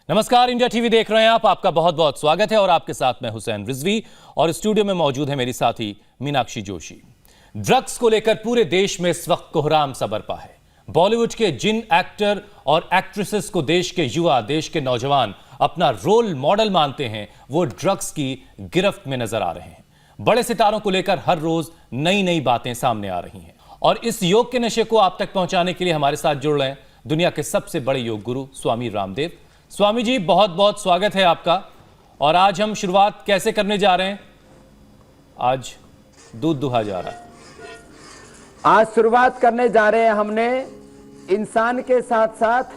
नमस्कार, India TV देख रहे हैं आप। आपका बहुत बहुत स्वागत है और आपके साथ मैं हुसैन रिजवी और स्टूडियो में मौजूद है मेरी साथी मीनाक्षी जोशी। ड्रग्स को लेकर पूरे देश में इस वक्त कोहराम सा बरपा है। बॉलीवुड के जिन एक्टर और एक्ट्रेसेस को देश के युवा, देश के नौजवान अपना रोल मॉडल मानते हैं, वो ड्रग्स की गिरफ्त में नजर आ रहे हैं। बड़े सितारों को लेकर हर रोज नई नई बातें सामने आ रही हैं और इस योग के नशे को आप तक पहुंचाने के लिए हमारे साथ जुड़ रहे हैं दुनिया के सबसे बड़े योग गुरु स्वामी रामदेव। स्वामी जी, बहुत बहुत स्वागत है आपका। और आज हम शुरुआत कैसे करने जा रहे हैं? आज दूध दुहा जा रहा है। आज शुरुआत करने जा रहे हैं हमने इंसान के साथ साथ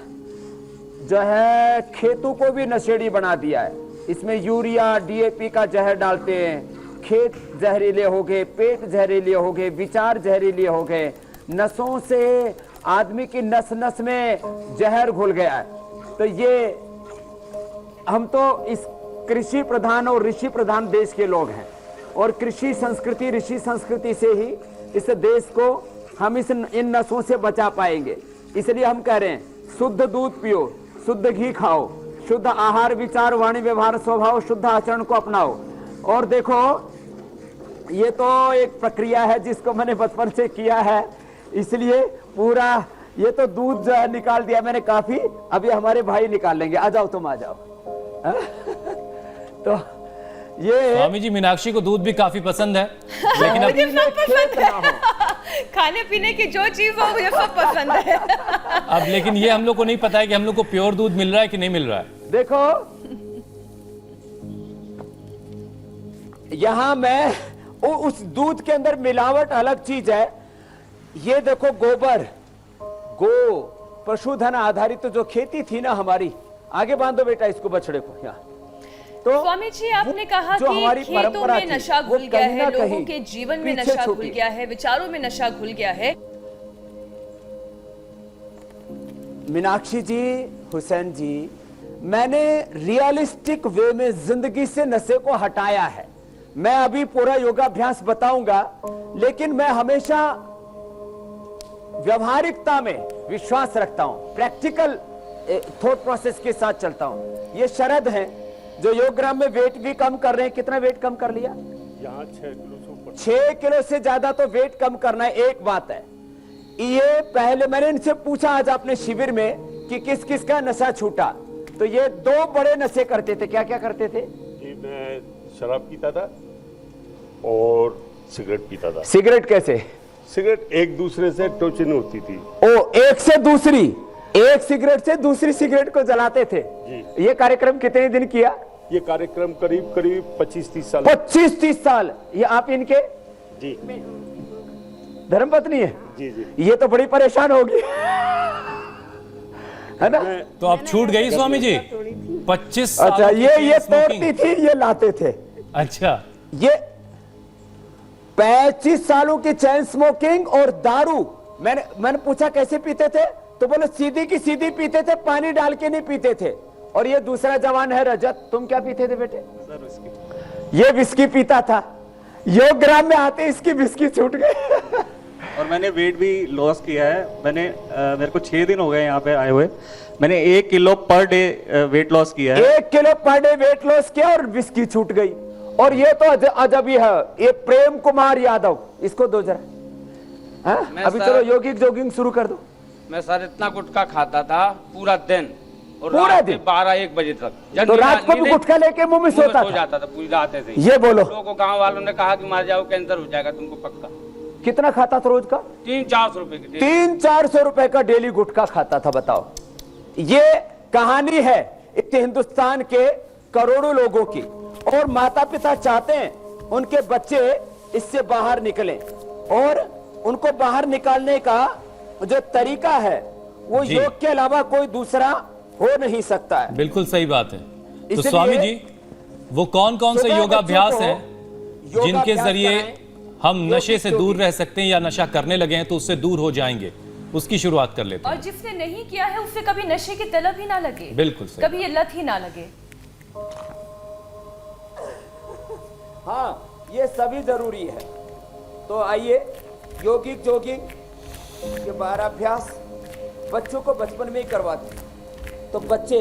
जो है खेतों को भी नशेड़ी बना दिया है। इसमें यूरिया डीएपी का जहर डालते हैं। खेत जहरीले हो गए, पेट जहरीले हो गए, विचार जहरीले हो गए। नसों से आदमी की नस नस में जहर घुल गया है। तो ये हम तो इस कृषि प्रधान और ऋषि प्रधान देश के लोग हैं और कृषि संस्कृति ऋषि संस्कृति से ही इस देश को हम इन नसों से बचा पाएंगे। इसलिए हम कह रहे हैं शुद्ध दूध पियो, शुद्ध घी खाओ, शुद्ध आहार विचार वाणी व्यवहार स्वभाव शुद्ध आचरण को अपनाओ। और देखो, ये तो एक प्रक्रिया है जिसको मैंने बचपन से किया है, इसलिए पूरा ये तो दूध जो है निकाल दिया मैंने काफी। अभी हमारे भाई निकाल लेंगे। आ जाओ, तुम आ जाओ। तो ये स्वामी जी, मीनाक्षी को दूध भी काफी पसंद है, लेकिन मुझे सब पसंद है। खाने पीने की जो चीज हो मुझे सब पसंद है। अब लेकिन ये हम लोग को नहीं पता है कि हम लोग को प्योर दूध मिल रहा है कि नहीं मिल रहा है। देखो, यहां मैं उस दूध के अंदर मिलावट अलग चीज है। ये देखो, गोबर गो पशुधन आधारित तो जो खेती थी ना हमारी, आगे बांधो बेटा इसको, बछड़े को यहाँ। तो स्वामी जी, आपने कहा कि खेतों में नशा घुल गया है, लोगों के जीवन में नशा घुल गया है, विचारों में नशा घुल गया है। मीनाक्षी जी, हुसैन जी, मैंने रियलिस्टिक वे में जिंदगी से नशे को हटाया है। मैं अभी पूरा योगाभ्यास बताऊंगा, लेकिन मैं हमेशा व्यवहारिकता में विश्वास रखता हूं, प्रैक्टिकल थॉट प्रोसेस के साथ चलता हूं। ये शरद है जो योगग्राम में वेट भी कम कर रहे हैं। कितना वेट कम कर लिया? यहाँ 6 किलो से ऊपर। 6 किलो से ज्यादा तो वेट कम करना है। एक बात है, ये पहले मैंने इनसे पूछा आज अपने शिविर में कि किस किस का नशा छूटा, तो ये 2 बड़े नशे करते थे। क्या क्या करते थे? जी, मैं शराब पीता था और सिगरेट पीता था। सिगरेट कैसे? सिगरेट एक दूसरे से टोचन होती थी। ओ, एक से दूसरी, एक सिगरेट से दूसरी सिगरेट को जलाते थे जी। ये कार्यक्रम कितने दिन किया? ये कार्यक्रम करीब करीब 25-30 साल। 25-30 साल। ये आप इनके जी धर्मपत्नी है? जी जी। ये तो बड़ी परेशान होगी, है ना? तो अब छूट गई स्वामी जी 25 साल। अच्छा, ये तोड़ती थी, ये लाते थे। अच्छा, ये 25 सालों की चैन स्मोकिंग और दारू। मैंने पूछा कैसे पीते थे, तो बोले सीधी की सीधी पीते थे, पानी डाल के नहीं पीते थे। और ये दूसरा जवान है रजत, तुम क्या पीते थे बेटे? ये विस्की पीता था। योगग्राम में आते इसकी विस्की छूट गई। और मैंने वेट भी लॉस किया है। मेरे को 6 दिन हो गए यहाँ पे आए हुए। मैंने 1 kilo per day weight loss किया है। 1 kilo per day weight loss किया और विस्की छूट गई। और ये तो अजब ही है, ये प्रेम कुमार यादव, इसको दो जरा। अभी चलो योगिक जॉगिंग शुरू कर दो। मैं सर इतना गुटखा खाता था पूरा दिन, और पूरा रात दिन? 12-1 बजे तक। तो रात को भी गुटखा लेके मुंह में सोता सो था? जाता था पूरी रात ऐसे ही। ये बोलो, लोगों को गांव वालों ने कहा कि मार जाओ, कैंसर हो जाएगा तुमको पक्का। कितना खाता था रोज का? 300-400 रुपए की। 300-400 रुपए का डेली गुटखा खाता था। बताओ, ये कहानी है इस हिंदुस्तान के करोड़ों लोगों की। और माता पिता चाहते हैं उनके बच्चे इससे बाहर निकलें, और उनको बाहर निकालने का जो तरीका है वो योग के अलावा कोई दूसरा हो नहीं सकता है। बिल्कुल सही बात है। तो स्वामी जी, वो कौन कौन से योगाभ्यास हैं जिनके जरिए हम नशे से दूर रह सकते हैं, या नशा करने लगे हैं तो उससे दूर हो जाएंगे, उसकी शुरुआत कर लेते हैं। और जिसने नहीं किया है उससे कभी नशे की तलब ही ना लगे। बिल्कुल सही। कभी ये लत ही ना लगे। हाँ, ये सभी जरूरी है। तो आइए, योगिक जॉगिंग के 12 अभ्यास बच्चों को बचपन में ही करवाते। तो बच्चे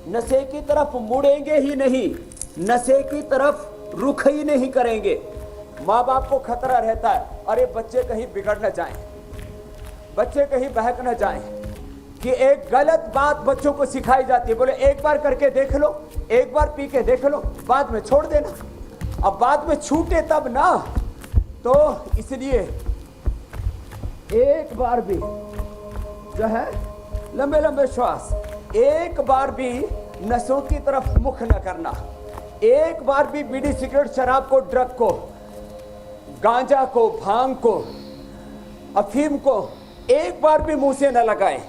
नशे की तरफ मुड़ेंगे ही नहीं, नशे की तरफ रुख ही नहीं करेंगे। माँ बाप को खतरा रहता है, अरे बच्चे कहीं बिगड़ न जाएं, बच्चे कहीं बहक न जाएं, कि एक गलत बात बच्चों को सिखाई जाती है। बोले एक बार करके देख लो, एक बार पी के देख लो, बाद में छोड़ देना। अब बाद में छूटे तब ना, तो इसलिए एक बार भी जो है लंबे लंबे श्वास, एक बार भी नशों की तरफ मुख न करना, एक बार भी बीड़ी सिगरेट शराब को, ड्रग को, गांजा को, भांग को, अफीम को एक बार भी मुंह से न लगाएं।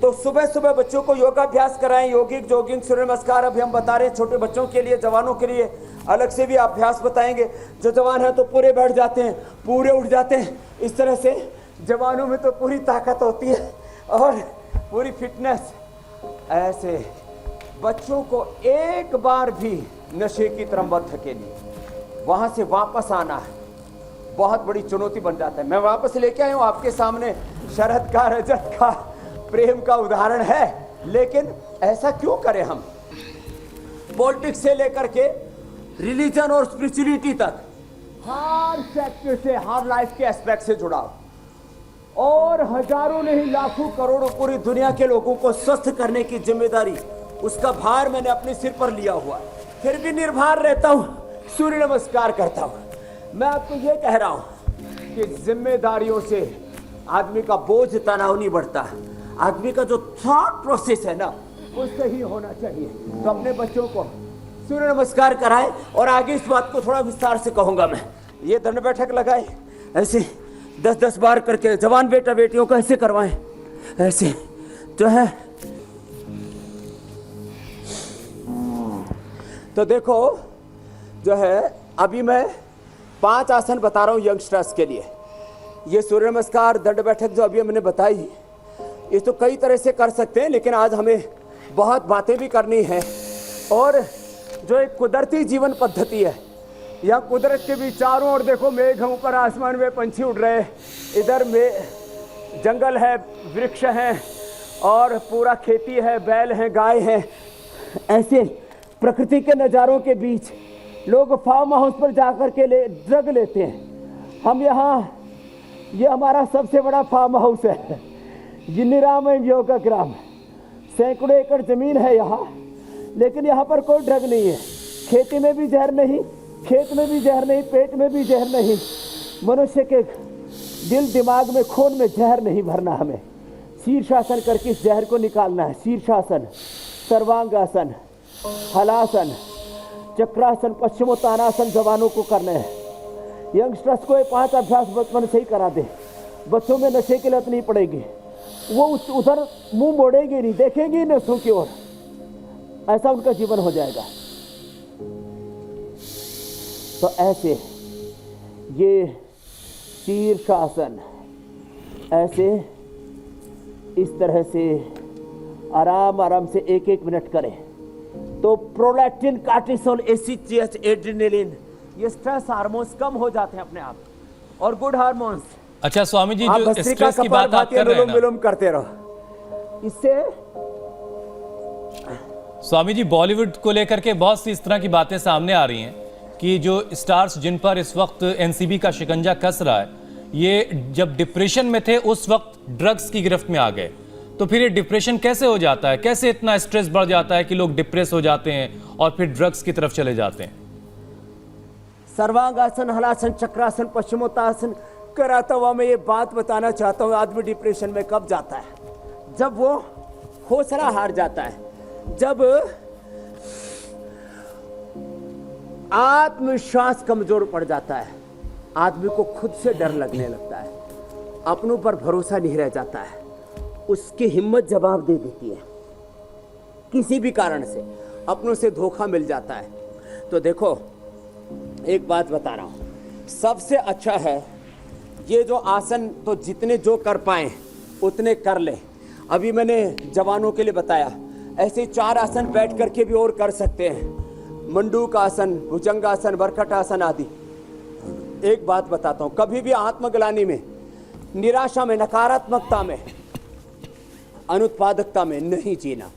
तो सुबह सुबह बच्चों को योगाभ्यास कराएं, योगिक जॉगिंग सूर्य नमस्कार अभी हम बता रहे हैं छोटे बच्चों के लिए, जवानों के लिए अलग से भी अभ्यास बताएंगे। जो जवान है तो पूरे बैठ जाते हैं, पूरे उठ जाते हैं, इस तरह से जवानों में तो पूरी ताकत होती है और पूरी फिटनेस। ऐसे बच्चों को एक बार भी नशे की तरफ मत धकेलिए, वहां से वापस आना है बहुत बड़ी चुनौती बन जाता है। मैं वापस लेके आया हूं आपके सामने शरद का, रजत का, प्रेम का उदाहरण है, लेकिन ऐसा क्यों करें हम? पॉलिटिक्स से लेकर के रिलीजन और स्पिरिचुअलिटी तक हर सेक्टर से, हर लाइफ के एस्पेक्ट से जुड़ा, और हजारों नहीं लाखों करोड़ों पूरी दुनिया के लोगों को स्वस्थ करने की जिम्मेदारी, उसका भार मैंने अपने सिर पर लिया हुआ, फिर भी निर्भर रहता हूं, सूर्य नमस्कार करता हूं। मैं आपको ये कह रहा हूं कि जिम्मेदारियों से आदमी का बोझ तनाव नहीं बढ़ता, आदमी का जो थॉट प्रोसेस है ना वो सही होना चाहिए। तो अपने बच्चों को सूर्य नमस्कार कराएं, और आगे इस बात को थोड़ा विस्तार से कहूंगा मैं। ये दंड बैठक लगाए, ऐसे 10-10 बार करके जवान बेटा बेटियों को ऐसे करवाएं, ऐसे जो है। तो देखो जो है, अभी मैं 5 आसन बता रहा हूं यंगस्टर्स के लिए। ये सूर्य नमस्कार, दंड बैठक जो अभी हमने बताई, ये तो कई तरह से कर सकते हैं, लेकिन आज हमें बहुत बातें भी करनी है। और जो एक कुदरती जीवन पद्धति है, या कुदरत के भी चारों ओर देखो, मेघ ऊपर आसमान में पंछी उड़ रहे, इधर में जंगल है, वृक्ष हैं, और पूरा खेती है, बैल हैं, गाय हैं। ऐसे प्रकृति के नज़ारों के बीच लोग फार्म हाउस पर जाकर के ड्रग लेते हैं। हम यहाँ, ये हमारा सबसे बड़ा फार्म हाउस है, जिन्नीराम योगा ग्राम, सैकड़ों एकड़ जमीन है यहाँ, लेकिन यहाँ पर कोई ड्रग नहीं है। खेती में भी जहर नहीं, खेत में भी जहर नहीं, पेट में भी जहर नहीं, मनुष्य के दिल दिमाग में, खून में जहर नहीं भरना। हमें शीर्षासन करके इस जहर को निकालना है। शीर्षासन, सर्वांगासन, हलासन, चक्रासन, पश्चिमोत्तानासन जवानों को करने हैं। यंगस्टर्स को ये 5 अभ्यास बचपन से ही करा दे, बच्चों में नशे की लत नहीं पड़ेगी, वो उधर मुंह मोड़ेंगे नहीं, देखेंगे नशों की ओर, ऐसा उनका जीवन हो जाएगा। तो ऐसे ये शीर्षासन, ऐसे इस तरह से आराम आराम से 1-1 मिनट करें तो प्रोलैक्टिन, कार्टिसोल, एसीटीएच, एड्रेनलिन, ये स्ट्रेस हार्मोन्स कम हो जाते हैं अपने आप, और गुड हार्मोन्स। अच्छा स्वामी जी, जो स्ट्रेस की बात आप कर रहे हैं ना, विलोम करते रहो। इससे स्वामी जी, बॉलीवुड को लेकर के बहुत सी इस तरह की बातें सामने आ रही हैं कि जो स्टार्स जिन पर इस वक्त एनसीबी का शिकंजा कस रहा है, ये जब डिप्रेशन में थे उस वक्त ड्रग्स की गिरफ्त में आ गए। तो फिर ये डिप्रेशन कैसे हो जाता है, कैसे इतना स्ट्रेस बढ़ जाता है कि लोग डिप्रेस हो जाते हैं और फिर ड्रग्स की तरफ चले जाते हैं? सर्वांगासन, हलासन, चक्रासन, पश्चिमोत्तानासन कराता हुआ मैं ये बात बताना चाहता हूँ, आदमी डिप्रेशन में कब जाता है? जब वो हौसला हार जाता है, जब आत्मविश्वास कमजोर पड़ जाता है, आदमी को खुद से डर लगने लगता है, अपनों पर भरोसा नहीं रह जाता है, उसकी हिम्मत जवाब दे देती है, किसी भी कारण से अपनों से धोखा मिल जाता है। तो देखो एक बात बता रहा हूं, सबसे अच्छा है ये जो आसन, तो जितने जो कर पाए उतने कर ले। अभी मैंने जवानों के लिए बताया, ऐसे 4 आसन बैठ करके भी और कर सकते हैं, मंडूक आसन, भुजंगासन, बरकटासन आदि। एक बात बताता हूं, कभी भी आत्मग्लानि में, निराशा में, नकारात्मकता में, अनुत्पादकता में नहीं जीना।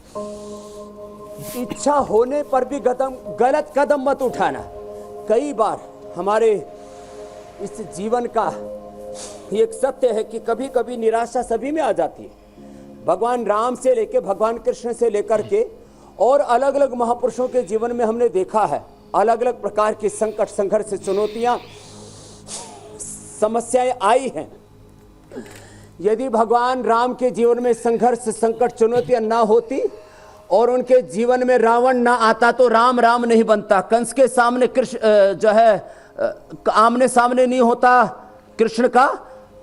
इच्छा होने पर भी गलत कदम मत उठाना। कई बार हमारे इस जीवन का एक सत्य है कि कभी कभी निराशा सभी में आ जाती है। भगवान राम से लेके भगवान कृष्ण से लेकर के और अलग अलग महापुरुषों के जीवन में हमने देखा है अलग अलग प्रकार के संकट, संघर्ष, चुनौतियां, समस्याएं आई हैं। यदि भगवान राम के जीवन में संघर्ष, संकट, चुनौतियां ना होती और उनके जीवन में रावण ना आता तो राम राम नहीं बनता। कंस के सामने कृष्ण जो है आमने सामने नहीं होता कृष्ण का,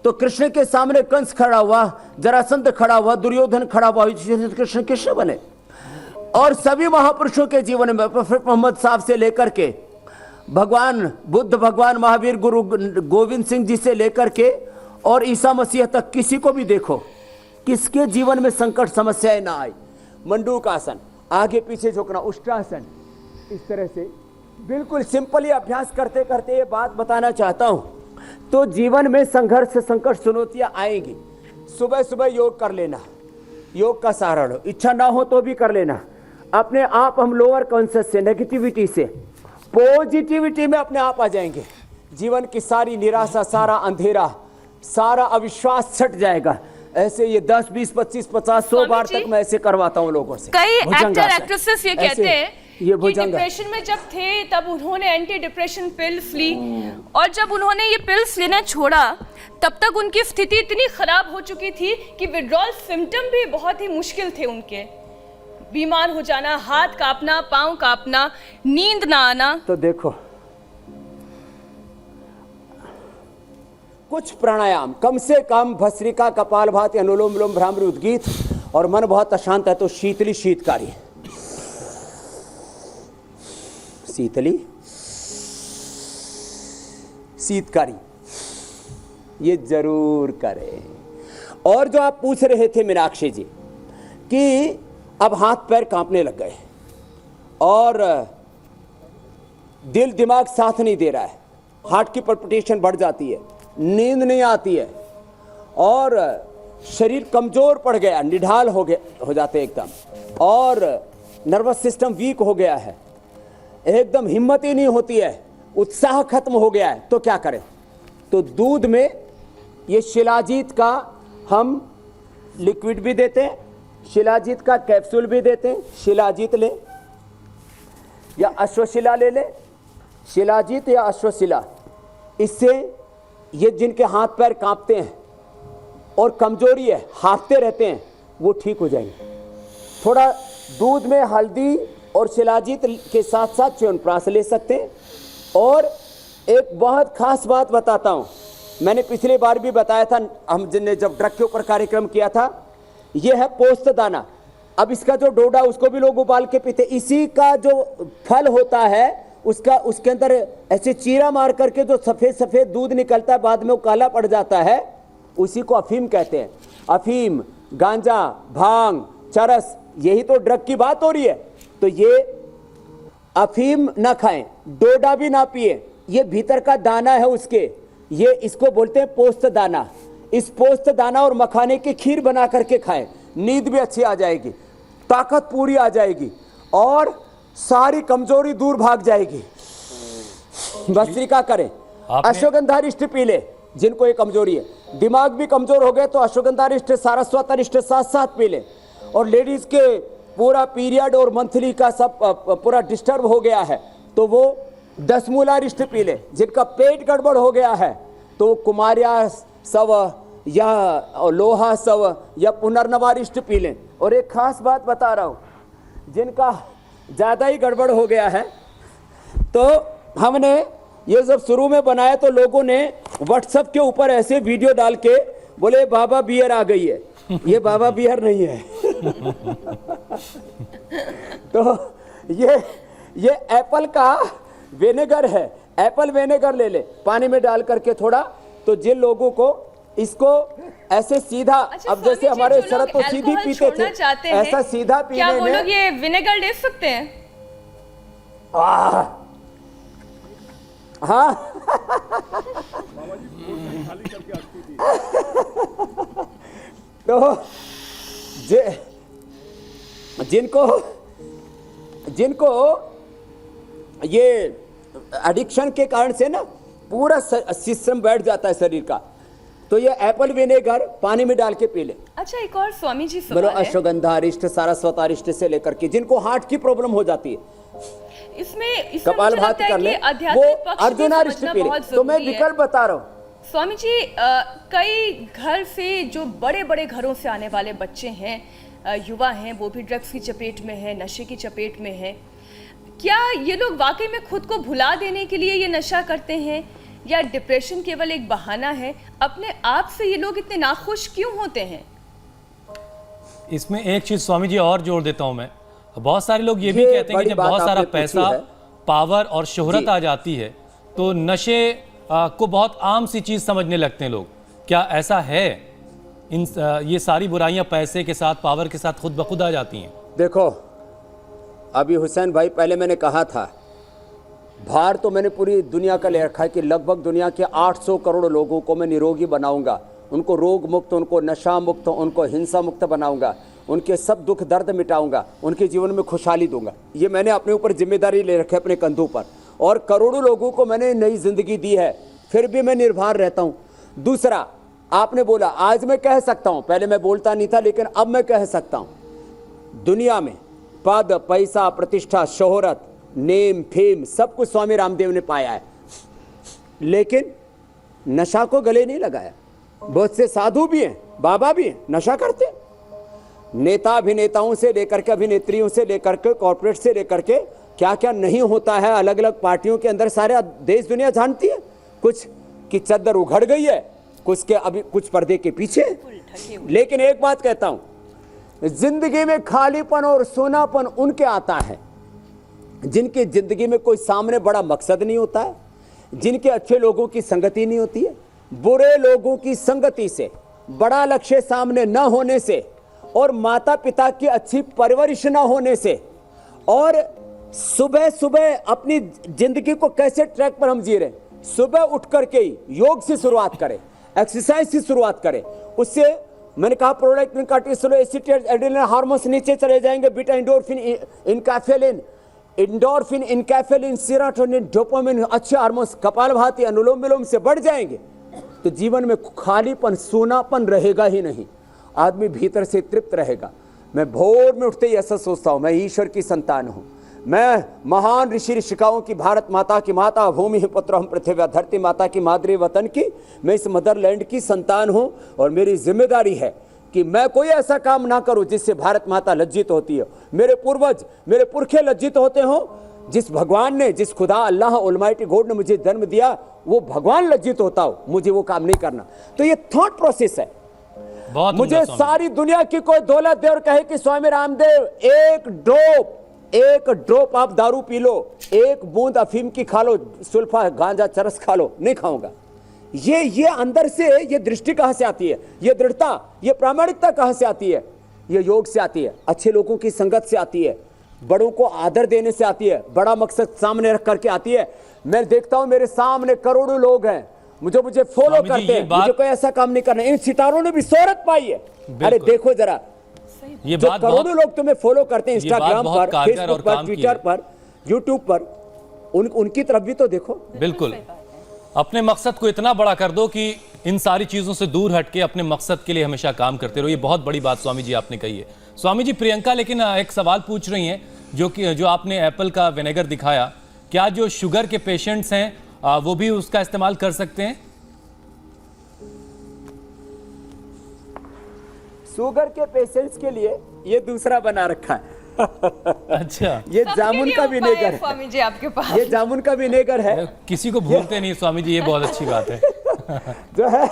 तो कृष्ण के सामने कंस खड़ा हुआ, जरासंध खड़ा हुआ, दुर्योधन खड़ा हुआ, कृष्ण कृष्ण बने। और सभी महापुरुषों के जीवन में प्रोफेट मोहम्मद साहब से लेकर के भगवान बुद्ध, भगवान महावीर, गुरु गोविंद सिंह जी से लेकर के और ईसा मसीह तक किसी को भी देखो, किसके जीवन में संकट, समस्याएं ना आई। मंडूक आसन, आगे पीछे झुकना, उष्ट्रासन, इस तरह से बिल्कुल सिंपली अभ्यास करते करते ये बात बताना चाहता हूं। तो जीवन में संघर्ष, संकट, चुनौतियां आएंगी। सुबह सुबह योग कर लेना, योग का सहारा लो। इच्छा ना हो तो भी कर लेना। अपने आप हम लोअर कॉन्शियस से, नेगेटिविटी से पॉजिटिविटी में अपने आप आ जाएंगे। जीवन की सारी निराशा, सारा अंधेरा, सारा अविश्वास छट जाएगा। ऐसे ये 10, 20, 25, 50, 100 बार तक मैं ऐसे करवाता हूँ लोगों से। कई एक्टर एक्ट्रेसेस ये कहते हैं ये कि डिप्रेशन में जब थे तब उन्होंने एंटी डिप्रेशन पिल्स ली और जब उन्होंने ये पिल्स लेना छोड़ा तब तक उनकी स्थिति इतनी खराब हो चुकी थी कि विड्रॉल सिम्टम भी बहुत ही मुश्किल थे उनके। बीमार हो जाना, हाथ कांपना, पांव कांपना, नींद ना आना। तो देखो कुछ प्राणायाम, कम से कम भस्त्रिका, कपालभाति, अनुलोम विलोम, भ्रामरी, उद्गीत, और मन बहुत अशांत है तो शीतली, शीतकारी, शीतली, शीतकारी, ये जरूर करें। और जो आप पूछ रहे थे मीनाक्षी जी कि अब हाथ पैर कांपने लग गए और दिल दिमाग साथ नहीं दे रहा है, हार्ट की पल्पिटेशन बढ़ जाती है, नींद नहीं आती है और शरीर कमजोर पड़ गया, निढाल हो जाते एकदम, और नर्वस सिस्टम वीक हो गया है, एकदम हिम्मत ही नहीं होती है, उत्साह खत्म हो गया है, तो क्या करें? तो दूध में ये शिलाजीत का हम लिक्विड भी देते हैं, शिलाजीत का कैप्सूल भी देते हैं। शिलाजीत ले या अश्वशिला ले ले, शिलाजीत या अश्वशिला, इससे ये जिनके हाथ पैर कांपते हैं और कमजोरी है, हांफते रहते हैं, वो ठीक हो जाएंगे। थोड़ा दूध में हल्दी और शिलाजीत के साथ साथ च्यवनप्राश ले सकते हैं। और एक बहुत खास बात बताता हूँ, मैंने पिछली बार भी बताया था, हम जिनने जब ड्रग के ऊपर कार्यक्रम किया था, ये है पोस्त दाना। अब इसका जो डोडा उसको भी लोग उबाल के पीते, इसी का जो फल होता है उसका, उसके अंदर ऐसे चीरा मार करके जो सफेद सफेद दूध निकलता है, बाद में वो काला पड़ जाता है, उसी को अफीम कहते हैं। अफीम, गांजा, भांग, चरस, यही तो ड्रग की बात हो रही है। तो ये अफीम ना खाएं, डोडा भी ना पिए, ये भीतर का दाना है उसके, ये इसको बोलते हैं पोस्त दाना। इस पोस्त दाना और मखाने की खीर बना करके खाएं, नींद भी अच्छी आ जाएगी, ताकत पूरी आ जाएगी और सारी कमजोरी दूर भाग जाएगी। भस्त्रिका करें, अश्वगंधारिष्ट पी ले जिनको ये कमजोरी है। दिमाग भी कमजोर हो गए तो अश्वगंधारिष्ट, सारस्वत अरिष्ट साथ साथ पी ले। और लेडीज के पूरा पीरियड और मंथली का सब पूरा डिस्टर्ब हो गया है तो वो 10 मूलारिष्ट पी ले। जिनका पेट गड़बड़ हो गया है तो कुमारिया सव या लोहा सव या पुनर्नवारिष्ट पी लें। और एक खास बात बता रहा हूं, जिनका ज्यादा ही गड़बड़ हो गया है तो हमने ये जब शुरू में बनाया तो लोगों ने व्हाट्सएप के ऊपर ऐसे वीडियो डाल के बोले बाबा बियर आ गई है। ये बाबा बियर नहीं है तो ये एप्पल का विनेगर है, एप्पल विनेगर ले ले पानी में डाल करके थोड़ा। तो जिन लोगों को इसको ऐसे सीधा, अच्छा, अब जैसे हमारे शरद तो सीधी पीते थे, ऐसा सीधा पीने क्या वो में लोग ये विनेगर ले सकते हैं? हाँ तो जिनको जिनको ये एडिक्शन के कारण से ना पूरा सिस्टम बैठ जाता है शरीर का, तो ये एप्पल विनेगर पानी में डाल के पी ले। अच्छा, एक और स्वामी जी मतलब सवाल है। अश्वगंधा अरिष्ट, सारस्वत अरिष्ट से लेकर के जिनको हार्ट की प्रॉब्लम हो जाती है, इसमें कपाल मुझे भाती लगता है कर कि ले, आध्यात्मिक वो पक्ष भी अर्जुन अरिष्ट समझना पी ले। बहुत तो मैं जरूरी है। विकल्प बता रहा हूँ। स्वामी जी, कई घर से जो बड़े बड़े घरों से आने वाले बच्चे हैं, युवा हैं, वो भी ड्रग्स की चपेट में है, नशे की चपेट में है। क्या ये लोग वाकई में खुद को भुला देने के लिए ये नशा करते हैं, या डिप्रेशन केवल एक बहाना है? अपने आप से ये लोग इतने नाखुश क्यों होते हैं? इसमें एक चीज स्वामी जी और जोड़ देता हूं मैं। बहुत सारे लोग ये भी ये कहते हैं कि बड़ी जब बात बहुत सारा आपने पूछी पैसा, है। पावर और शोहरत जी। आ जाती है तो नशे को बहुत आम सी चीज समझने लगते हैं लोग। क्या ऐसा है? ये सारी बुराइयां पैसे के साथ, पावर के साथ खुद ब खुद आ जाती हैं? देखो, अभी हुसैन भाई पहले मैंने कहा था, भार तो मैंने पूरी दुनिया का ले रखा है कि लगभग दुनिया के 800 करोड़ लोगों को मैं निरोगी बनाऊंगा, उनको रोग मुक्त, उनको नशा मुक्त, उनको हिंसा मुक्त बनाऊंगा, उनके सब दुख दर्द मिटाऊंगा, उनके जीवन में खुशहाली दूंगा। ये मैंने अपने ऊपर जिम्मेदारी ले रखी है अपने कंधों पर, और करोड़ों लोगों को मैंने नई जिंदगी दी है, फिर भी मैं निर्भर रहता हूँ। दूसरा, आपने बोला, आज मैं कह सकता हूँ, पहले मैं बोलता नहीं था लेकिन अब मैं कह सकता हूँ, दुनिया में पद, पैसा, प्रतिष्ठा, शोहरत, नेम, फेम सब कुछ स्वामी रामदेव ने पाया है, लेकिन नशा को गले नहीं लगाया। बहुत से साधु भी हैं, बाबा भी हैं, नशा करते हैं। नेता अभिनेताओं से लेकर के, अभिनेत्रियों से लेकर के, कॉर्पोरेट से लेकर के, क्या क्या नहीं होता है अलग अलग पार्टियों के अंदर, सारे देश दुनिया जानती है। कुछ की चद्दर उघड़ गई है, कुछ के अभी कुछ पर्दे के पीछे। लेकिन एक बात कहता हूं, जिंदगी में खालीपन और सोनापन उनके आता है जिनकी जिंदगी में कोई सामने बड़ा मकसद नहीं होता है, जिनके अच्छे लोगों की संगति नहीं होती है। बुरे लोगों की संगति से, बड़ा लक्ष्य सामने न होने से, और माता पिता की अच्छी परवरिश न होने से, और सुबह सुबह अपनी जिंदगी को कैसे ट्रैक पर हम जी रहे हैं, सुबह उठ करके ही योग से शुरुआत करें, एक्सरसाइज से शुरुआत करें। उससे मैंने कहा प्रोडक्टिन, कार्टिसोल, एसिटेट, एड्रेनलिन हार्मोन्स नीचे चले जाएंगे, बीटा एंडोर्फिन, इनकैफेलिन, सेरोटोनिन, डोपामिन, अच्छे हार्मोन्स कपालभाति, अनुलोम विलोम से बढ़ जाएंगे, तो जीवन में खालीपन, सोनापन रहेगा ही नहीं। आदमी भीतर से तृप्त रहेगा। मैं भोर में उठते ही ऐसा सोचता हूं, मैं ईश्वर की संतान हूं, मैं महान ऋषि ऋषिकाओं की, भारत माता की माता, भूमि पुत्र हम पृथ्वी, धरती माता की, माद्री वतन की, मैं इस मदरलैंड की संतान हूं, और मेरी जिम्मेदारी है कि मैं कोई ऐसा काम ना करूं जिससे भारत माता लज्जित होती है, मेरे पूर्वज, मेरे पुरखे लज्जित होते हो। जिस भगवान ने, जिस खुदा अल्लाह ऑलमाइटी गॉड ने मुझे जन्म दिया, वो भगवान लज्जित होता हो, मुझे वो काम नहीं करना। तो ये थॉट प्रोसेस है। मुझे सारी दुनिया की कोई दौलत दे और कहे कि स्वामी रामदेव एक ड्रॉप आप दारू पी लो, एक बूंद अफीम की खा लो, सुल्फा, गांजा, चरस खा लो, नहीं खाऊंगा। ये अंदर से ये दृष्टि कहां से आती है, ये दृढ़ता, ये प्रामाणिकता कहां से आती है? ये योग से आती है, अच्छे लोगों की संगत से आती है, बड़ों को आदर देने से आती है, बड़ा मकसद सामने रख करके आती है। मैं देखता हूं मेरे सामने करोड़ों लोग हैं, मुझे फॉलो करते हैं, मुझे कोई ऐसा काम नहीं करना। इन सितारों ने भी शोहरत पाई है। अरे देखो जरा, ये जो बात करोड़ों लोग तुम्हें फॉलो करते हैं इंस्टाग्राम पर, फेसबुक पर, ट्विटर पर, यूट्यूब पर, उनकी तरफ भी तो देखो। बिल्कुल, अपने मकसद को इतना बड़ा कर दो कि इन सारी चीजों से दूर हटके अपने मकसद के लिए हमेशा काम करते रहो। ये बहुत बड़ी बात स्वामी जी आपने कही है। स्वामी जी, प्रियंका लेकिन एक सवाल पूछ रही हैं, जो आपने एप्पल का विनेगर दिखाया, क्या जो शुगर के पेशेंट्स हैं वो भी उसका इस्तेमाल कर सकते हैं? शुगर के पेशेंट्स के लिए ये दूसरा बना रखा है। अच्छा, ये जामुन का विनेगर है स्वामी जी आपके पास। ये जामुन का विनेगर है, किसी को भूलते नहीं स्वामी जी, ये बहुत अच्छी बात है। जो है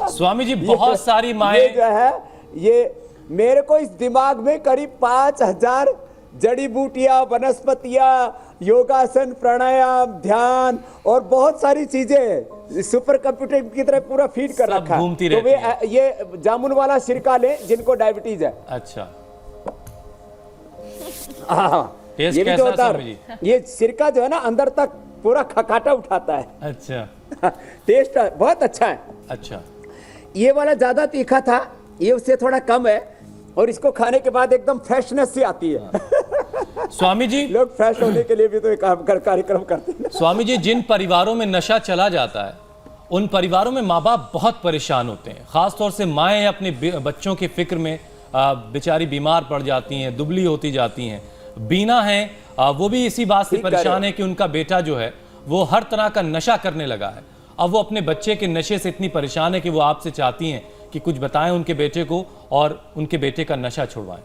स्वामी जी, बहुत सारी माएं, ये जो है, ये मेरे को इस दिमाग में करीब 5000 जड़ी बूटियां, वनस्पतियां, योगासन, प्राणायाम, ध्यान और बहुत सारी चीजें सुपर कंप्यूटर की तरह पूरा फीड कर रखा है। तो वे ये जामुन वाला सिरका ले जिनको डायबिटीज है। अच्छा, ये भी जो होता है, ये सिरका जो है ना अंदर तक पूरा खकाटा उठाता है। अच्छा, टेस्ट बहुत अच्छा है। अच्छा, ये वाला ज्यादा तीखा था, ये उससे थोड़ा कम है, और इसको खाने के बाद एकदम फ्रेशनेस सी आती है। स्वामी जी, लोग फ्रेश होने के लिए भी तो एक कार्यक्रम करते हैं। स्वामी जी, जिन परिवारों में नशा चला जाता है उन परिवारों में माँ बाप बहुत परेशान होते हैं। खासतौर से माएँ अपने बच्चों की फिक्र में बेचारी बीमार पड़ जाती हैं, दुबली होती जाती हैं। बीना है वो भी इसी बात से परेशान है कि उनका बेटा जो है वो हर तरह का नशा करने लगा है। अब वो अपने बच्चे के नशे से इतनी परेशान है कि वो आपसे चाहती हैं कि कुछ बताएं उनके बेटे को और उनके बेटे का नशा छुड़वाएं।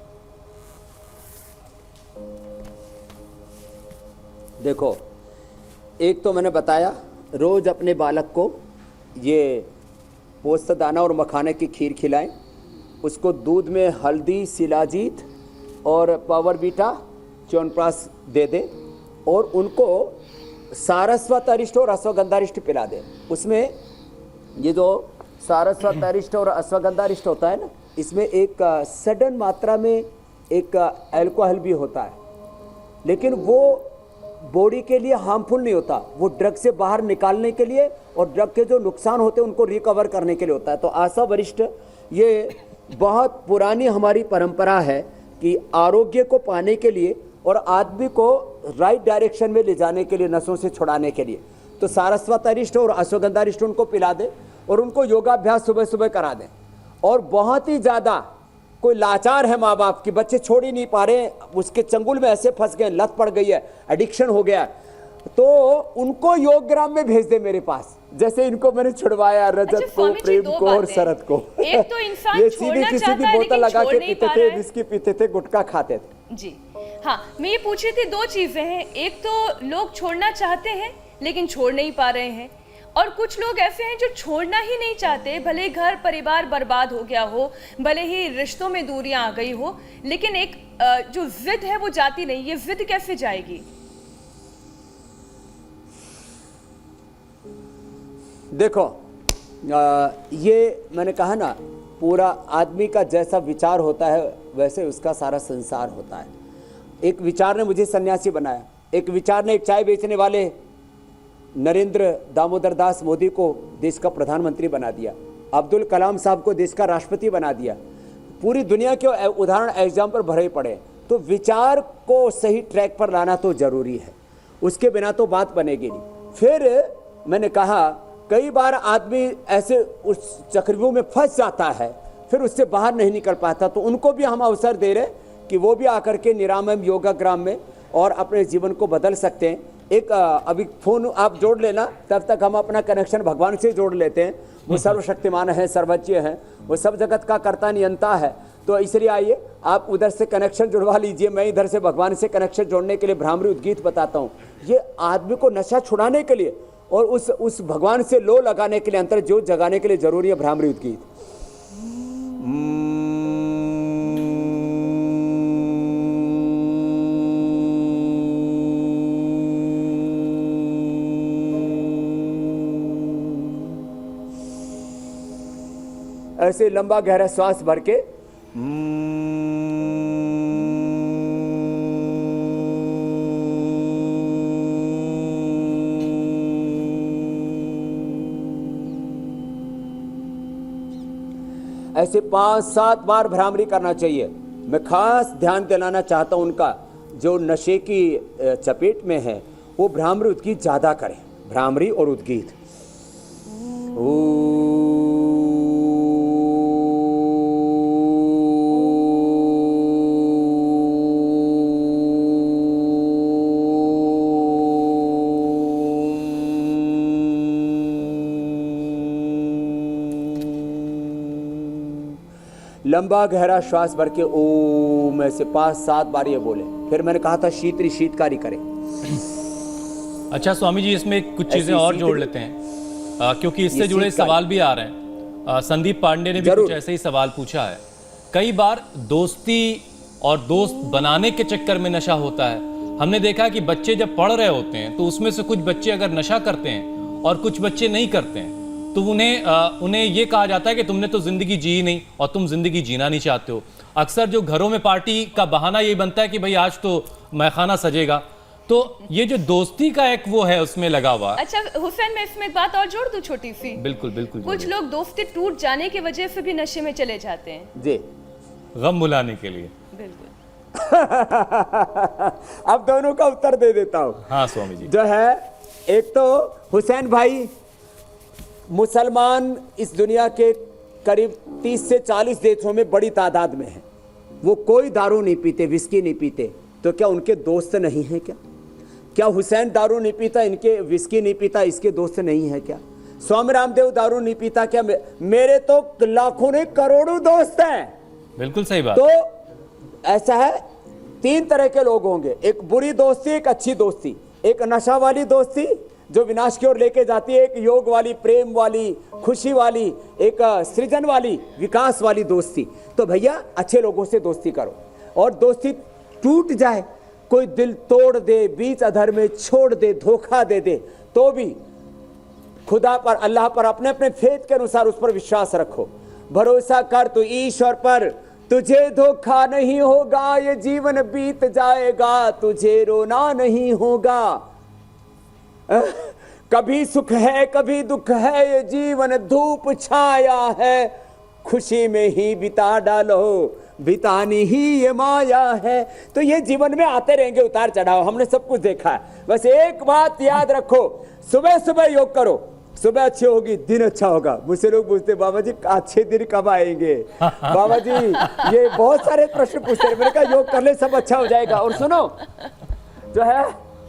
देखो, एक तो मैंने बताया, रोज अपने बालक को ये पोस्त दाना और मखाने की खीर खिलाएं, उसको दूध में हल्दी, शिलाजीत और पावर बीटा च्यवनप्राश दे दें और उनको सारस्वत अरिष्ट और अश्वगंधारिष्ट पिला दें। उसमें ये जो सारस्वत अरिष्ट और अश्वगंधारिष्ट होता है ना, इसमें एक सडन मात्रा में एक अल्कोहल भी होता है, लेकिन वो बॉडी के लिए हार्मफुल नहीं होता। वो ड्रग से बाहर निकालने के लिए और ड्रग के जो नुकसान होते हैं उनको रिकवर करने के लिए होता है। तो आशा वरिष्ठ ये बहुत पुरानी हमारी परंपरा है कि आरोग्य को पाने के लिए और आदमी को राइट डायरेक्शन में ले जाने के लिए, नशों से छुड़ाने के लिए, तो सारस्वत अरिष्ट और अश्वगंधारिष्ट उनको पिला दें और उनको योगाभ्यास सुबह सुबह करा दें। और बहुत ही ज़्यादा कोई लाचार है माँ बाप कि बच्चे छोड़ ही नहीं पा रहे, उसके चंगुल में ऐसे फंस गए, लत पड़ गई है, एडिक्शन हो गया, तो उनको योग ग्राम में भेज दे मेरे पास, जैसे इनको मैंने छुड़वाया रजत को, प्रेम को और शरद को। एक तो इंसान ये छोड़ना सीधी चाहता है, बोतल लेकिन लगा छोड़ के नहीं पीते पा थे, रहा है। विस्की पीते थे, गुटखा खाते थे। जी हाँ, मैं ये पूछ रही थी, दो चीजें हैं। एक तो लोग छोड़ना चाहते हैं लेकिन छोड़ नहीं पा रहे हैं, और कुछ लोग ऐसे हैं जो छोड़ना ही नहीं चाहते, भले ही घर परिवार बर्बाद हो गया हो, भले ही रिश्तों में दूरियां आ गई हो, लेकिन एक जो जिद है वो जाती नहीं। ये जिद कैसे जाएगी? देखो, ये मैंने कहा ना, पूरा आदमी का जैसा विचार होता है वैसे उसका सारा संसार होता है। एक विचार ने मुझे सन्यासी बनाया, एक विचार ने एक चाय बेचने वाले नरेंद्र दामोदर दास मोदी को देश का प्रधानमंत्री बना दिया, अब्दुल कलाम साहब को देश का राष्ट्रपति बना दिया। पूरी दुनिया के उदाहरण एग्जाम्पल भरे पड़े। तो विचार को सही ट्रैक पर लाना तो जरूरी है, उसके बिना तो बात बनेगी नहीं। फिर मैंने कहा, कई बार आदमी ऐसे उस चक्रव्यूह में फंस जाता है, फिर उससे बाहर नहीं निकल पाता, तो उनको भी हम अवसर दे रहे कि वो भी आकर के निरामयम योगा ग्राम में और अपने जीवन को बदल सकते हैं। एक अभी फोन आप जोड़ लेना, तब तक हम अपना कनेक्शन भगवान से जोड़ लेते हैं। वो सर्वशक्तिमान है, सर्वज्ञ है, वो सब जगत का कर्ता नियंता है। तो इसलिए आइए आप उधर से कनेक्शन जुड़वा लीजिए, मैं इधर से भगवान से कनेक्शन जोड़ने के लिए भ्रामरी उद्गीत बताता हूँ। ये आदमी को नशा छुड़ाने के लिए और उस भगवान से लो लगाने के लिए, अंतर ज्योत जगाने के लिए जरूरी है भ्रामरी उद्गीत। ऐसे लंबा गहरा श्वास भर के ऐसे 5-7 बार भ्रामरी करना चाहिए। मैं खास ध्यान दिलाना चाहता हूं उनका जो नशे की चपेट में है, वो भ्रामरी उद्गीत ज्यादा करें, भ्रामरी और उद्गीत। लंबा गहरा श्वास भर के ओम ऐसे 5-7 बार ये बोले। फिर मैंने कहा था शीतरी शीतकारी करें। अच्छा स्वामी जी, इसमें कुछ चीजें और जोड़ लेते हैं क्योंकि इससे जुड़े सवाल भी आ रहे हैं। संदीप पांडे ने भी कुछ ऐसे ही सवाल पूछा है। कई बार दोस्ती और दोस्त बनाने के चक्कर में नशा होता है। हमने देखा है कि बच्चे जब पढ़ रहे होते हैं तो उसमें से कुछ बच्चे अगर नशा करते हैं और कुछ बच्चे नहीं करते हैं, तो उन्हें ये कहा जाता है कि तुमने तो जिंदगी जी नहीं और तुम जिंदगी जीना नहीं चाहते हो। अक्सर जो घरों में पार्टी का बहाना ये बनता है कि भाई आज तो मैखाना सजेगा। तो ये जो दोस्ती का एक वो है उसमें लगा हुआ। अच्छा हुसैन, मैं इसमें एक बात और जोड़ दूं छोटी सी। बिल्कुल बिल्कुल। कुछ लोग दोस्ती टूट जाने की वजह से भी नशे में चले जाते हैं। जी, गम भुलाने के लिए। बिल्कुल। अब दोनों का उत्तर दे देता हूं। हाँ स्वामी जी। जो है, एक तो हुसैन भाई मुसलमान इस दुनिया के करीब 30 से 40 देशों में बड़ी तादाद में है। वो कोई दारू नहीं पीते, विस्की नहीं पीते, तो क्या उनके दोस्त नहीं हैं क्या? क्या हुसैन दारू नहीं पीता, इनके विस्की नहीं पीता, इसके दोस्त नहीं है क्या? स्वामी रामदेव दारू नहीं पीता, क्या मेरे तो लाखों ने करोड़ों दोस्त हैं। बिल्कुल सही बात। तो ऐसा है, 3 तरह के लोग होंगे, एक बुरी दोस्ती, एक अच्छी दोस्ती, एक नशा वाली दोस्ती जो विनाश की ओर लेके जाती है, एक योग वाली, प्रेम वाली, खुशी वाली, एक सृजन वाली, विकास वाली दोस्ती। तो भैया अच्छे लोगों से दोस्ती करो, और दोस्ती टूट जाए, कोई दिल तोड़ दे, बीच अधर में छोड़ दे, धोखा दे दे, तो भी खुदा पर, अल्लाह पर, अपने अपने फेथ के अनुसार उस पर विश्वास रखो, भरोसा कर तू ईश्वर पर, तुझे धोखा नहीं होगा, ये जीवन बीत जाएगा, तुझे रोना नहीं होगा। कभी सुख है कभी दुख है, ये जीवन धूप छाया है, खुशी में ही बिता डालो, बितानी ही ये माया है। तो ये जीवन में आते रहेंगे उतार चढ़ाव, हमने सब कुछ देखा है। बस एक बात याद रखो, सुबह सुबह योग करो, सुबह अच्छी होगी, दिन अच्छा होगा। मुझसे लोग पूछते बाबा जी अच्छे दिन कब आएंगे? बाबा जी ये बहुत सारे प्रश्न पूछते हैं। मैंने कहा योग कर ले, सब अच्छा हो जाएगा। और सुनो, जो है,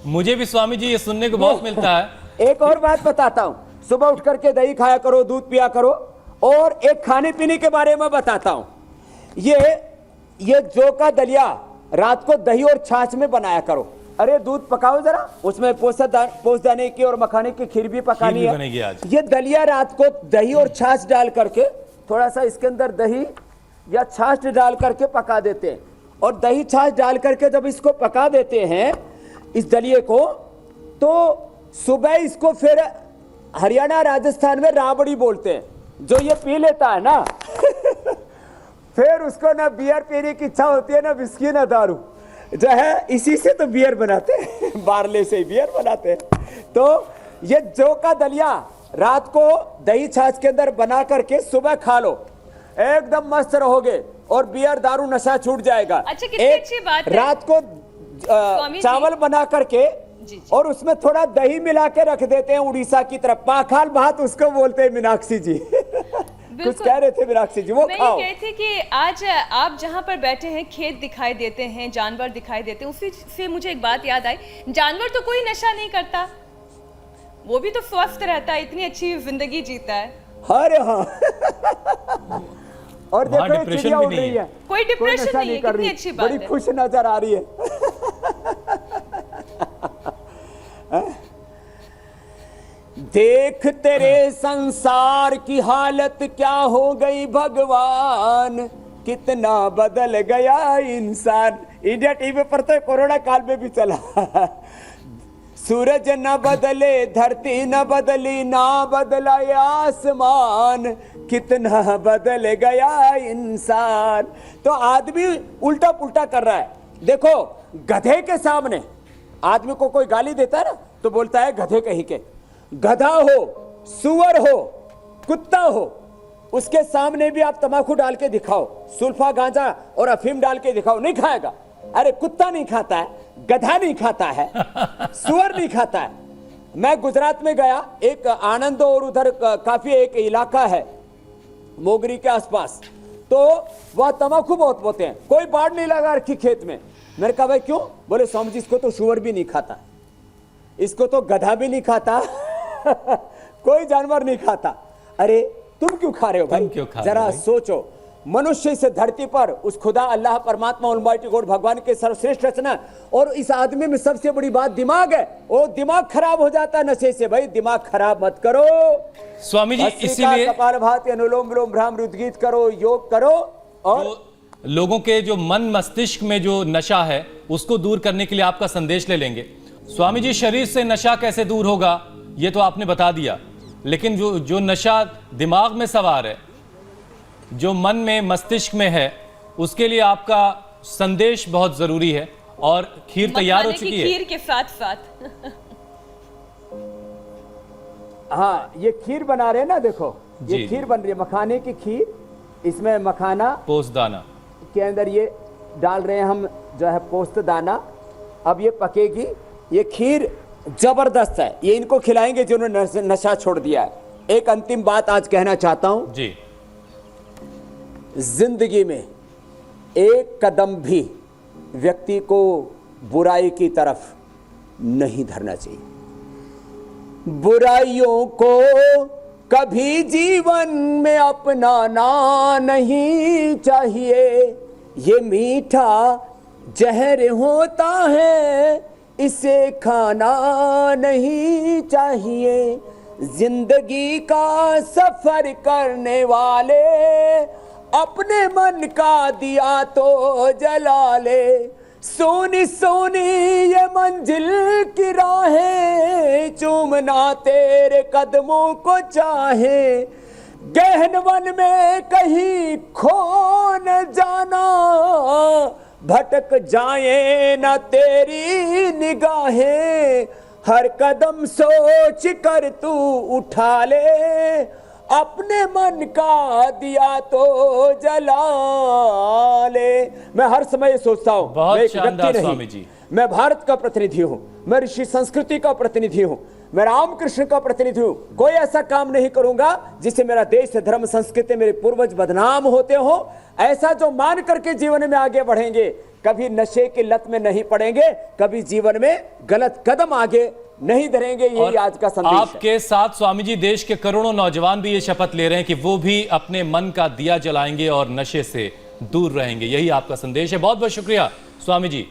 मुझे भी स्वामी जी ये सुनने को बहुत मिलता है। एक और बात बताता हूं, सुबह उठ करके दही खाया करो, दूध पिया करो। और एक खाने पीने के बारे में बताता हूं, ये जौ का दलिया रात को दही और छाछ में बनाया करो। अरे दूध पकाओ जरा, उसमें पोषदाने की और मखाने की खीर भी पकानी है। ये दलिया रात को दही और छाछ डाल करके, थोड़ा सा इसके अंदर दही या छाछ डाल करके पका देते हैं। और दही छाछ डाल करके जब इसको पका देते हैं, इस दलिए को, तो सुबह इसको फिर हरियाणा राजस्थान में राबड़ी बोलते हैं। जो ये पी लेता है ना फिर उसको ना बियर पीने की इच्छा होती है, ना विस्की, ना दारू। जो है इसी से तो बियर बनाते हैं बारले से ही बियर बनाते हैं। तो ये जौ का दलिया रात को दही छाछ के अंदर बना करके सुबह खा लो, एकदम मस्त रहोगे और बियर दारू नशा छूट जाएगा। अच्छा, कितनी अच्छी बात है। रात को चावल बना करके और उसमें थोड़ा दही मिला के रख देते हैं, उड़ीसा की तरफ पाखाल भात उसको बोलते हैं। मीनाक्षी जी कुछ कह रहे थे मीनाक्षी जी, वो खाओ। मैं ये कहती कि आज आप जहाँ पर बैठे हैं खेत दिखाई देते हैं, जानवर दिखाई देते हैं, उसी से मुझे एक बात याद आई, जानवर तो कोई नशा नहीं करता, वो भी तो स्वस्थ रहता है, इतनी अच्छी जिंदगी जीता है। अरे हाँ और देखो चिड़िया उड़ रही है, कोई डिप्रेशन नहीं है, कर कितनी रही, अच्छी बात है, बड़ी खुश नजर आ रही है। देख तेरे संसार की हालत क्या हो गई भगवान, कितना बदल गया इंसान। इंडिया टीवी पर तो कोरोना काल में भी चला। सूरज न बदले, धरती न बदली, ना बदला ये आसमान, कितना बदल गया इंसान। तो आदमी उल्टा पुल्टा कर रहा है। देखो गधे के सामने आदमी को कोई गाली देता है ना, तो बोलता है गधे कहीं के। गधा हो, सुअर हो, कुत्ता हो, उसके सामने भी आप तंबाकू डाल के दिखाओ, सुल्फा, गांजा और अफीम डाल के दिखाओ, नहीं खाएगा। अरे कुत्ता नहीं खाता है, गधा नहीं खाता है, सुअर नहीं खाता है। मैं गुजरात में गया, एक आनंद और उधर काफी एक इलाका है मोगरी के आसपास, तो वह तंबाकू बहुत बोते हैं, कोई बाढ़ नहीं लगा रखी खेत में। मैंने कहा भाई क्यों? बोले स्वामी जी इसको तो सुअर भी नहीं खाता, इसको तो गधा भी नहीं खाता, कोई जानवर नहीं खाता। अरे तुम क्यों खा रहे हो भाई? जरा सोचो, मनुष्य से धरती पर उस खुदा अल्लाह परमात्मा ऑलमाइटी गॉड भगवान के सर्वश्रेष्ठ रचना, और इस आदमी में सबसे बड़ी बात दिमाग है। वो दिमाग खराब हो जाता है नशे से। भाई दिमाग खराब मत करो स्वामी जी, इसीलिए कपालभाति, अनुलोम विलोम, भ्रामरी उद्गीत करो, योग करो। और लोगों के जो मन मस्तिष्क में जो नशा है उसको दूर करने के लिए आपका संदेश ले लेंगे। स्वामी जी, शरीर से नशा कैसे दूर होगा ये तो आपने बता दिया, लेकिन जो नशा दिमाग में सवार है, जो मन में मस्तिष्क में है, उसके लिए आपका संदेश बहुत जरूरी है। और खीर तैयार हो चुकी है, खीर के साथ साथ हाँ ये खीर बना रहे हैं ना, देखो ये खीर बन रही है, मखाने की खीर। इसमें मखाना, पोषदाना, के अंदर ये डाल रहे हैं हम जो है पोस्त दाना। अब ये पकेगी। ये खीर जबरदस्त है, ये इनको खिलाएंगे जिन्होंने नशा छोड़ दिया है। एक अंतिम बात आज कहना चाहता हूं जी। जिंदगी में एक कदम भी व्यक्ति को बुराई की तरफ नहीं धरना चाहिए। बुराइयों को कभी जीवन में अपनाना नहीं चाहिए। ये मीठा जहर होता है, इसे खाना नहीं चाहिए। जिंदगी का सफर करने वाले अपने मन का दिया तो जला ले। सोनी सोनी ये मंजिल की राहें, चूमना तेरे कदमों को चाहे। गहन वन में कहीं खो न जाना, भटक जाए न तेरी निगाहें। हर कदम सोच कर तू उठा ले, अपने मन का दिया तो जला ले। मैं हर समय सोचता हूं, बहुत मैं एक शानदार व्यक्ति स्वामी नहीं, जी। मैं भारत का प्रतिनिधि हूं, मैं ऋषि संस्कृति का प्रतिनिधि हूं, मैं रामकृष्ण का प्रतिनिधि हूं। कोई ऐसा काम नहीं करूंगा जिससे मेरा देश, धर्म, संस्कृति, मेरे पूर्वज बदनाम होते हो। ऐसा जो मान करके जीवन में आगे बढ़ेंगे, कभी नशे की लत में नहीं पड़ेंगे, कभी जीवन में गलत कदम आगे नहीं धरेंगे। यही आज का संदेश है। आपके साथ स्वामी जी देश के करोड़ों नौजवान भी ये शपथ ले रहे हैं कि वो भी अपने मन का दिया जलाएंगे और नशे से दूर रहेंगे। यही आपका संदेश है। बहुत बहुत शुक्रिया स्वामी जी।